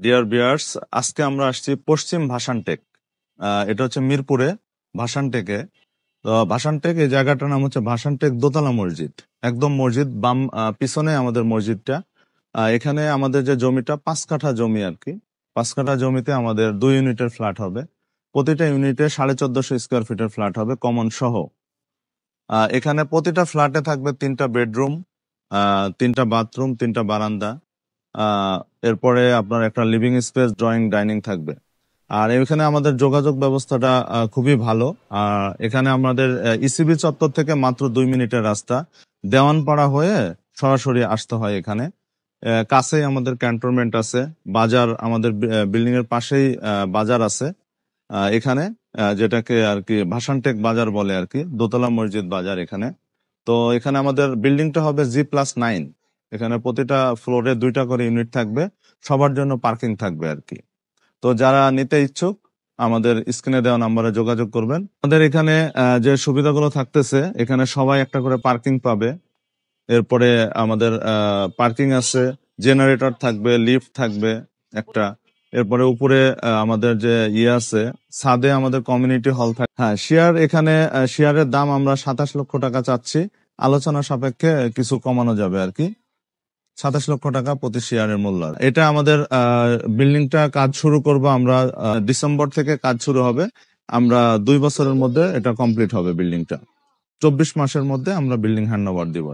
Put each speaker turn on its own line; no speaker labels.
Deer বিয়ার্স, আজকে আমরা আসছি পশ্চিম ভাসানটেক। এটা হচ্ছে মিরপুরে ভাসানটেকে। তো ভাসানটেক এই জায়গাটার নাম হচ্ছে ভাসানটেক দোতলা মসজিদ। একদম মসজিদ বাম পিছনে আমাদের মসজিদটা। এখানে আমাদের যে জমিটা 5 কাঠা জমি আর কি। 5 কাঠা জমিতে আমাদের 2 ইউনিটের ফ্ল্যাট হবে। প্রতিটা ইউনিটে 1450 স্কোয়ার ফিটের ফ্ল্যাট হবে কমন সহ। এখানে প্রতিটা ফ্ল্যাটে থাকবে 3টা বেডরুম, 3টা বাথরুম, 3টা বারান্দা। এরপরে আপনার একটা লিভিং স্পেস, ড্রয়িং, ডাইনিং থাকবে। আর এখানে আমাদের যোগাযোগ ব্যবস্থাটা খুবই ভালো। এখানে আমাদের ইসিবি চত্বর থেকে মাত্র 2 মিনিটের রাস্তা। দেওয়ানপাড়া হয়ে সরাসরি আসতে হয় এখানে। কাছেই আমাদের ক্যান্টনমেন্ট আছে, বাজার আমাদের বিল্ডিং এর পাশেই বাজার আছে এখানে, যেটাকে আর কি ভাসানটেক বাজার বলে আর কি, দোতলা মসজিদ বাজার এখানে। তো এখানে আমাদের বিল্ডিংটা হবে G+9। এখানে প্রতিটা ফ্লোরে 2টা করে ইউনিট থাকবে, সবার জন্য পার্কিং থাকবে আর কি। তো যারা নিতে ইচ্ছুক আমাদের স্ক্রিনে দেওয়া নাম্বারে যোগাযোগ করবেন। আমাদের এখানে যে সুবিধাগুলো থাকতেছে, এখানে সবাই একটা করে পার্কিং পাবে। এরপরে আমাদের পার্কিং আছে, জেনারেটর থাকবে, লিফট থাকবে একটা। এরপরে উপরে আমাদের যে আছে, ছাদে আমাদের কমিউনিটি হল থাকবে। হ্যাঁ, শেয়ার এখানে শেয়ারের দাম আমরা 27 লক্ষ টাকা চাচ্ছি। আলোচনা সাপেক্ষে কিছু কমানো যাবে আর কি। 27 লক্ষ টাকা প্রতি শেয়ারের মূল্য। এটা আমাদের বিল্ডিংটা কাজ শুরু করব আমরা ডিসেম্বর থেকে কাজ শুরু হবে। আমরা 2 বছরের মধ্যে এটা কমপ্লিট হবে বিল্ডিংটা। 24 মাসের মধ্যে আমরা বিল্ডিং হ্যান্ড ওভার দিব।